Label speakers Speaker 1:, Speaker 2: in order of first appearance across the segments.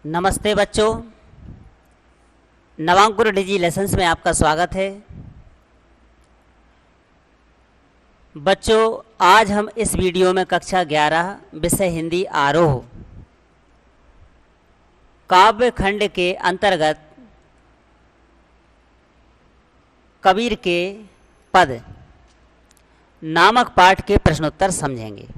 Speaker 1: नमस्ते बच्चों, नवांकुर डिजी लेसन्स में आपका स्वागत है। बच्चों, आज हम इस वीडियो में कक्षा 11 विषय हिंदी आरोह काव्य खंड के अंतर्गत कबीर के पद नामक पाठ के प्रश्नोत्तर समझेंगे।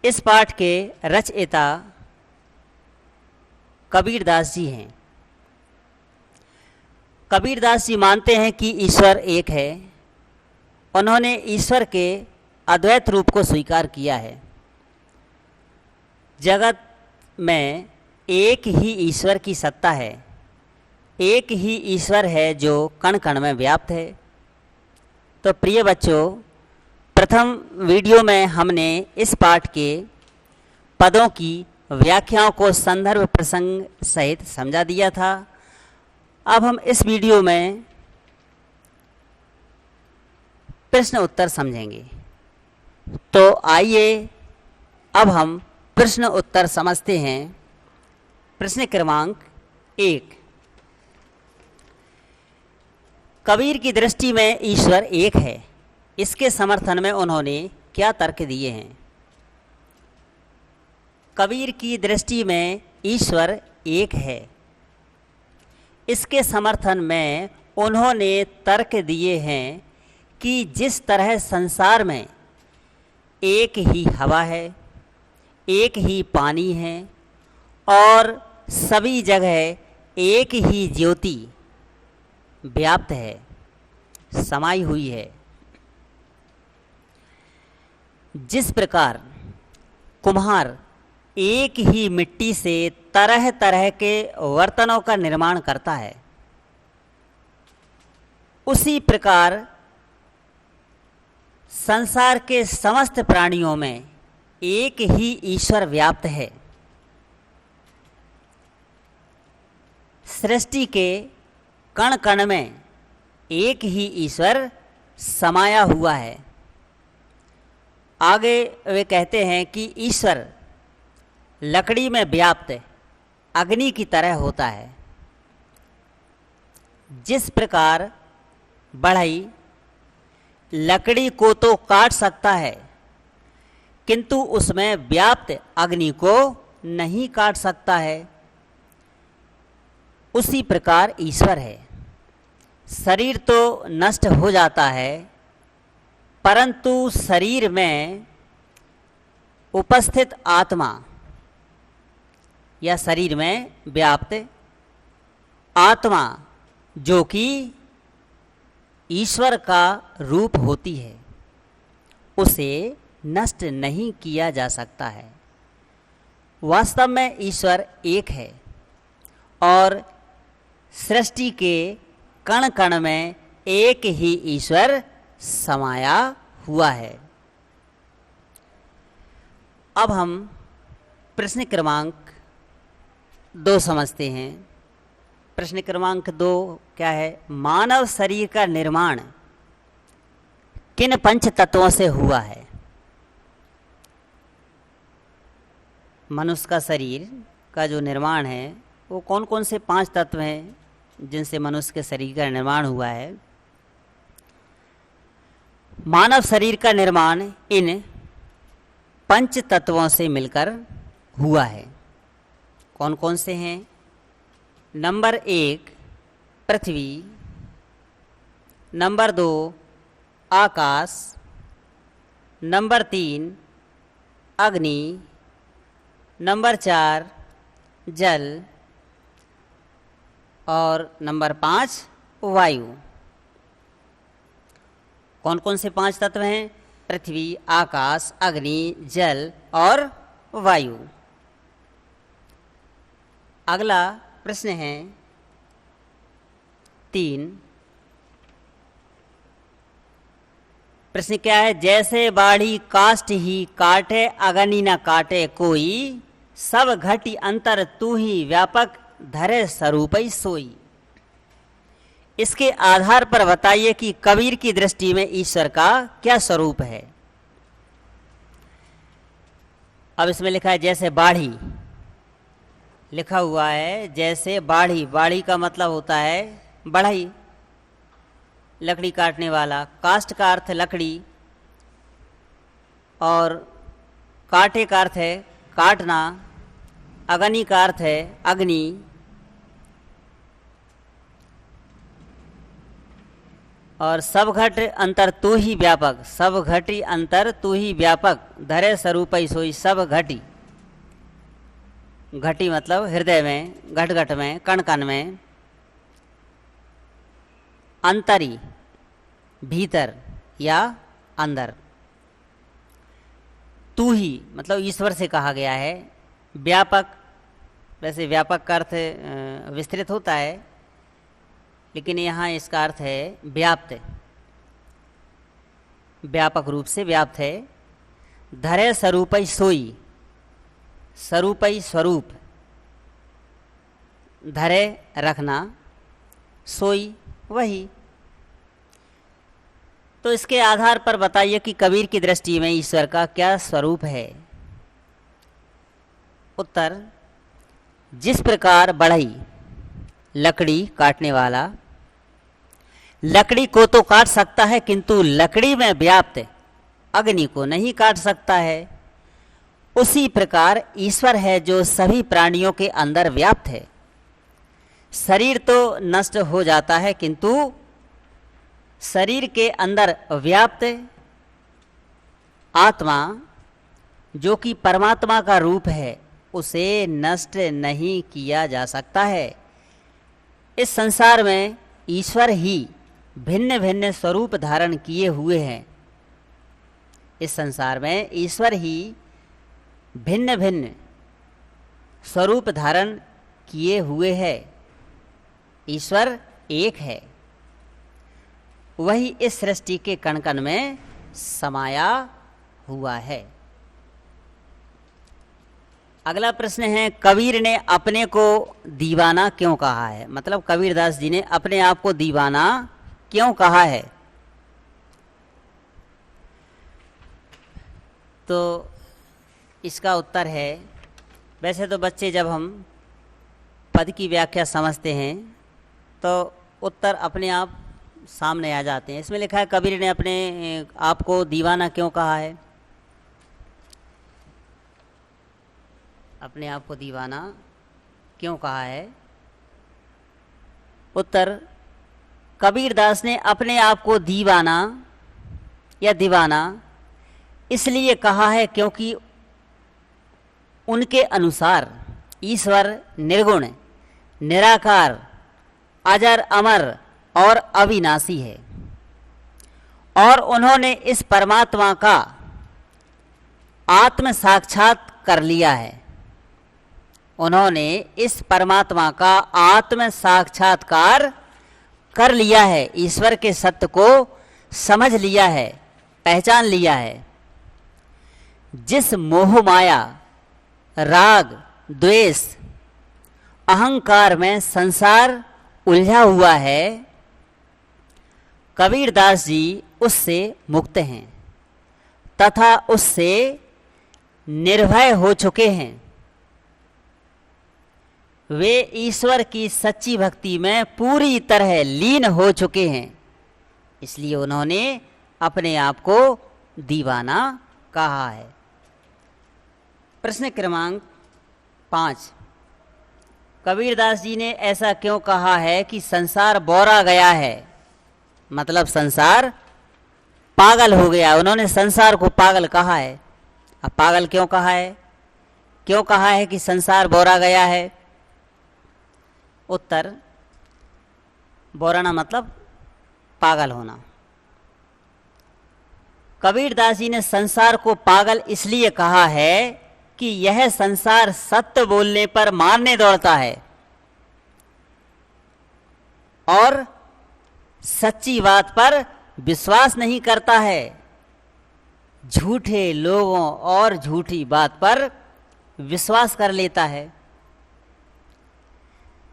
Speaker 1: इस पाठ के रचयिता कबीरदास जी हैं। कबीरदास जी मानते हैं कि ईश्वर एक है। उन्होंने ईश्वर के अद्वैत रूप को स्वीकार किया है। जगत में एक ही ईश्वर की सत्ता है, एक ही ईश्वर है जो कण कण में व्याप्त है। तो प्रिय बच्चों, प्रथम वीडियो में हमने इस पाठ के पदों की व्याख्याओं को संदर्भ प्रसंग सहित समझा दिया था। अब हम इस वीडियो में प्रश्न उत्तर समझेंगे। तो आइए अब हम प्रश्न उत्तर समझते हैं। प्रश्न क्रमांक 1, कबीर की दृष्टि में ईश्वर एक है, इसके समर्थन में उन्होंने क्या तर्क दिए हैं? कबीर की दृष्टि में ईश्वर एक है, इसके समर्थन में उन्होंने तर्क दिए हैं कि जिस तरह संसार में एक ही हवा है, एक ही पानी है और सभी जगह एक ही ज्योति व्याप्त है, समाई हुई है, जिस प्रकार कुम्हार एक ही मिट्टी से तरह तरह के बर्तनों का निर्माण करता है, उसी प्रकार संसार के समस्त प्राणियों में एक ही ईश्वर व्याप्त है। सृष्टि के कण कण में एक ही ईश्वर समाया हुआ है। आगे वे कहते हैं कि ईश्वर लकड़ी में व्याप्त अग्नि की तरह होता है। जिस प्रकार बढ़ई लकड़ी को तो काट सकता है, किंतु उसमें व्याप्त अग्नि को नहीं काट सकता है, उसी प्रकार ईश्वर है। शरीर तो नष्ट हो जाता है, परंतु शरीर में उपस्थित आत्मा या शरीर में व्याप्त आत्मा, जो कि ईश्वर का रूप होती है, उसे नष्ट नहीं किया जा सकता है। वास्तव में ईश्वर एक है और सृष्टि के कण कण में एक ही ईश्वर समाया हुआ है। अब हम प्रश्न क्रमांक 2 समझते हैं। प्रश्न क्रमांक 2 क्या है? मानव शरीर का निर्माण किन पंच तत्वों से हुआ है? मनुष्य का शरीर का जो निर्माण है वो कौन कौन से 5 तत्व हैं जिनसे मनुष्य के शरीर का निर्माण हुआ है? मानव शरीर का निर्माण इन 5 तत्वों से मिलकर हुआ है। कौन कौन से हैं? नंबर 1 पृथ्वी, नंबर 2 आकाश, नंबर 3 अग्नि, नंबर 4 जल और नंबर 5 वायु। कौन कौन से 5 तत्व हैं? पृथ्वी, आकाश, अग्नि, जल और वायु। अगला प्रश्न है 3। प्रश्न क्या है? जैसे बाढ़ी काष्ठ ही काटे, अग्नि न काटे कोई, सब घटी अंतर तू ही व्यापक धरे स्वरूपई सोई। इसके आधार पर बताइए कि कबीर की दृष्टि में ईश्वर का क्या स्वरूप है। अब इसमें लिखा है जैसे बाढ़ी, लिखा हुआ है जैसे बाढ़ी। बाढ़ी का मतलब होता है बढ़ई, लकड़ी काटने वाला। काष्ट का अर्थ है लकड़ी और काटे का अर्थ है काटना। अग्नि का अर्थ है अग्नि। और सब घट अंतर तू ही व्यापक, सब घटी अंतर तू ही व्यापक, धरे स्वरूपई सोई सब घटी। घटी मतलब हृदय में, घट घट में, कण कण में। अंतरी भीतर या अंदर। तू ही मतलब ईश्वर से कहा गया है। व्यापक, वैसे व्यापक का अर्थ विस्तृत होता है, लेकिन यहाँ इसका अर्थ है व्याप्त, व्यापक रूप से व्याप्त है। धरे स्वरूपई सोई, स्वरूपई स्वरूप, धरे रखना, सोई वही। तो इसके आधार पर बताइए कि कबीर की दृष्टि में ईश्वर का क्या स्वरूप है। उत्तर, जिस प्रकार बढ़ई लकड़ी काटने वाला लकड़ी को तो काट सकता है, किंतु लकड़ी में व्याप्त अग्नि को नहीं काट सकता है, उसी प्रकार ईश्वर है जो सभी प्राणियों के अंदर व्याप्त है। शरीर तो नष्ट हो जाता है, किंतु शरीर के अंदर व्याप्त आत्मा जो कि परमात्मा का रूप है, उसे नष्ट नहीं किया जा सकता है। इस संसार में ईश्वर ही भिन्न भिन्न स्वरूप धारण किए हुए हैं। इस संसार में ईश्वर ही भिन्न भिन्न स्वरूप धारण किए हुए है। ईश्वर एक है, वही इस सृष्टि के कण कण में समाया हुआ है। अगला प्रश्न है, कबीर ने अपने को दीवाना क्यों कहा है? मतलब कबीरदास जी ने अपने आप को दीवाना क्यों कहा है? तो इसका उत्तर है, वैसे तो बच्चे जब हम पद की व्याख्या समझते हैं तो उत्तर अपने आप सामने आ जाते हैं। इसमें लिखा है कबीर ने अपने आप को दीवाना क्यों कहा है? अपने आप को दीवाना क्यों कहा है? उत्तर, कबीरदास ने अपने आप को दीवाना या दीवाना इसलिए कहा है क्योंकि उनके अनुसार ईश्वर निर्गुण, निराकार, अजर, अमर और अविनाशी है और उन्होंने इस परमात्मा का आत्म साक्षात कर लिया है। उन्होंने इस परमात्मा का आत्म साक्षात्कार कर लिया है, ईश्वर के सत्य को समझ लिया है, पहचान लिया है। जिस मोह माया, राग, द्वेष, अहंकार में संसार उलझा हुआ है, कबीरदास जी उससे मुक्त हैं तथा उससे निर्भय हो चुके हैं। वे ईश्वर की सच्ची भक्ति में पूरी तरह लीन हो चुके हैं, इसलिए उन्होंने अपने आप को दीवाना कहा है। प्रश्न क्रमांक 5, कबीरदास जी ने ऐसा क्यों कहा है कि संसार बौरा गया है? मतलब संसार पागल हो गया। उन्होंने संसार को पागल कहा है। अब पागल क्यों कहा है? क्यों कहा है कि संसार बौरा गया है? उत्तर, बौराना मतलब पागल होना। कबीरदास जी ने संसार को पागल इसलिए कहा है कि यह संसार सत्य बोलने पर मारने दौड़ता है और सच्ची बात पर विश्वास नहीं करता है। झूठे लोगों और झूठी बात पर विश्वास कर लेता है।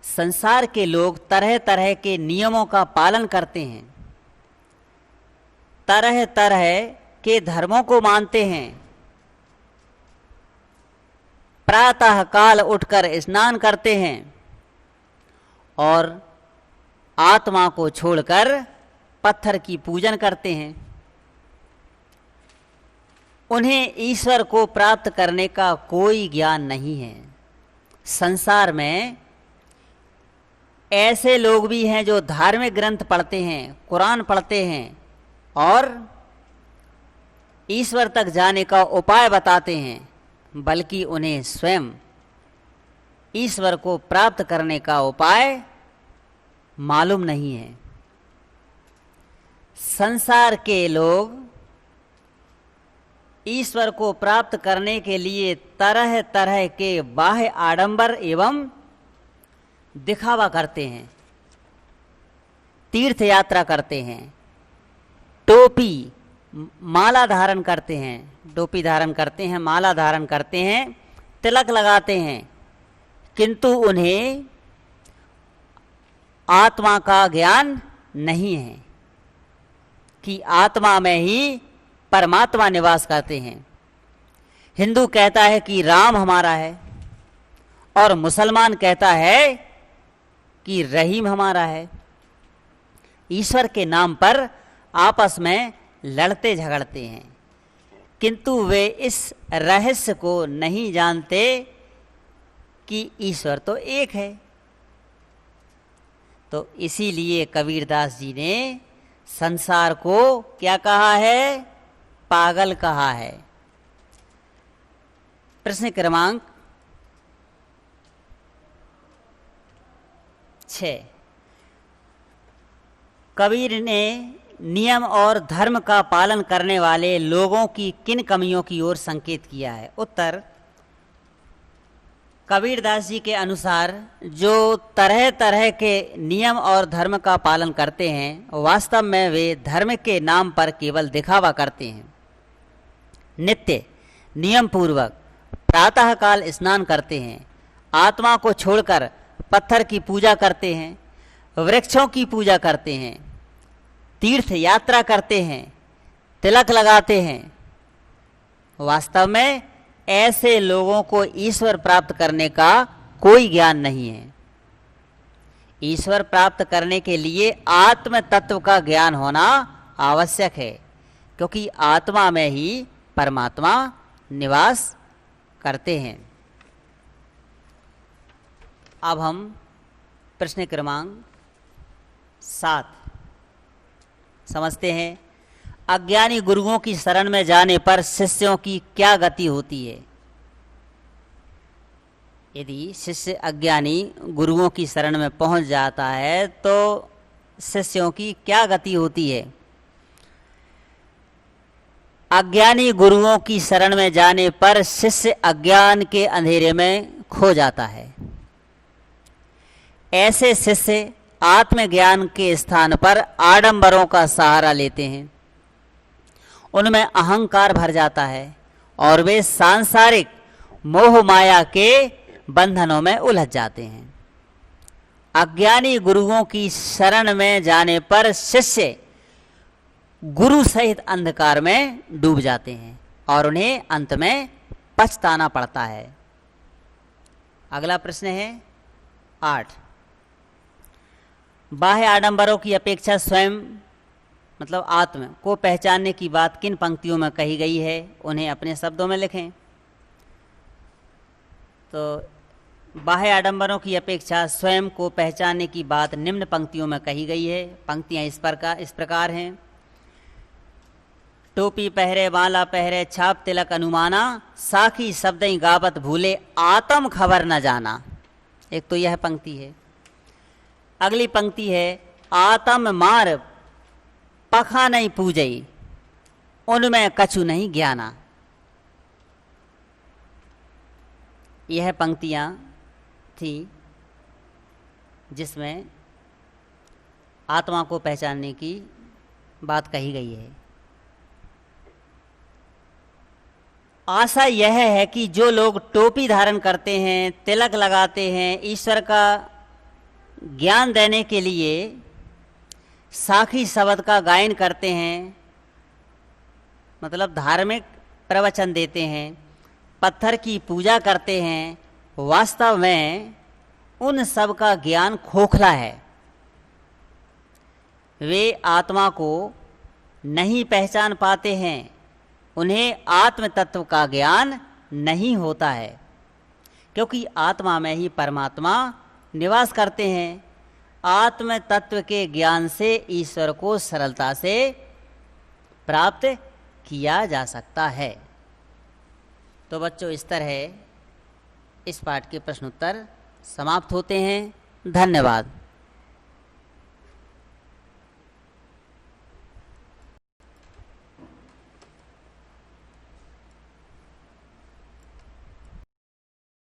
Speaker 1: संसार के लोग तरह तरह के नियमों का पालन करते हैं, तरह तरह के धर्मों को मानते हैं, प्रातः काल उठकर स्नान करते हैं और आत्मा को छोड़कर पत्थर की पूजन करते हैं। उन्हें ईश्वर को प्राप्त करने का कोई ज्ञान नहीं है। संसार में ऐसे लोग भी हैं जो धार्मिक ग्रंथ पढ़ते हैं, कुरान पढ़ते हैं और ईश्वर तक जाने का उपाय बताते हैं, बल्कि उन्हें स्वयं ईश्वर को प्राप्त करने का उपाय मालूम नहीं है। संसार के लोग ईश्वर को प्राप्त करने के लिए तरह तरह के बाह्य आडंबर एवं दिखावा करते हैं, तीर्थ यात्रा करते हैं, टोपी माला धारण करते हैं, टोपी धारण करते हैं, माला धारण करते हैं, तिलक लगाते हैं, किंतु उन्हें आत्मा का ज्ञान नहीं है कि आत्मा में ही परमात्मा निवास करते हैं। हिंदू कहता है कि राम हमारा है और मुसलमान कहता है कि रहीम हमारा है। ईश्वर के नाम पर आपस में लड़ते झगड़ते हैं, किंतु वे इस रहस्य को नहीं जानते कि ईश्वर तो एक है। तो इसीलिए कबीरदास जी ने संसार को क्या कहा है? पागल कहा है। प्रश्न क्रमांक 6। कबीर ने नियम और धर्म का पालन करने वाले लोगों की किन कमियों की ओर संकेत किया है? उत्तर, कबीरदास जी के अनुसार जो तरह तरह के नियम और धर्म का पालन करते हैं, वास्तव में वे धर्म के नाम पर केवल दिखावा करते हैं। नित्य नियम पूर्वक प्रातःकाल स्नान करते हैं, आत्मा को छोड़कर पत्थर की पूजा करते हैं, वृक्षों की पूजा करते हैं, तीर्थ यात्रा करते हैं, तिलक लगाते हैं। वास्तव में ऐसे लोगों को ईश्वर प्राप्त करने का कोई ज्ञान नहीं है। ईश्वर प्राप्त करने के लिए आत्म तत्व का ज्ञान होना आवश्यक है, क्योंकि आत्मा में ही परमात्मा निवास करते हैं। अब हम प्रश्न क्रमांक 7 समझते हैं। अज्ञानी गुरुओं की शरण में जाने पर शिष्यों की क्या गति होती है? यदि शिष्य अज्ञानी गुरुओं की शरण में पहुंच जाता है तो शिष्यों की क्या गति होती है? अज्ञानी गुरुओं की शरण में जाने पर शिष्य अज्ञान के अंधेरे में खो जाता है। ऐसे शिष्य आत्मज्ञान के स्थान पर आडंबरों का सहारा लेते हैं, उनमें अहंकार भर जाता है और वे सांसारिक मोह माया के बंधनों में उलझ जाते हैं। अज्ञानी गुरुओं की शरण में जाने पर शिष्य गुरु सहित अंधकार में डूब जाते हैं और उन्हें अंत में पछताना पड़ता है। अगला प्रश्न है 8। बाह्य आडंबरों की अपेक्षा स्वयं मतलब आत्म को पहचानने की बात किन पंक्तियों में कही गई है? उन्हें अपने शब्दों में लिखें। तो बाह्य आडंबरों की अपेक्षा स्वयं को पहचानने की बात निम्न पंक्तियों में कही गई है। पंक्तियां इस प्रकार हैं। टोपी पहरे माला पहरे छाप तिलक अनुमाना, साखी शब्दई गावत भूले आत्म खबर न जाना। एक तो यह पंक्ति है। अगली पंक्ति है आत्म मार पखा नहीं पूजई, उनमें कछु नहीं ज्ञाना। यह पंक्तियां थी जिसमें आत्मा को पहचानने की बात कही गई है। आशा यह है कि जो लोग टोपी धारण करते हैं, तिलक लगाते हैं, ईश्वर का ज्ञान देने के लिए साखी शब्द का गायन करते हैं, मतलब धार्मिक प्रवचन देते हैं, पत्थर की पूजा करते हैं, वास्तव में उन सब का ज्ञान खोखला है। वे आत्मा को नहीं पहचान पाते हैं, उन्हें आत्म तत्व का ज्ञान नहीं होता है, क्योंकि आत्मा में ही परमात्मा निवास करते हैं। आत्म तत्व के ज्ञान से ईश्वर को सरलता से प्राप्त किया जा सकता है। तो बच्चों, इस तरह इस पाठ के प्रश्नोत्तर समाप्त होते हैं। धन्यवाद।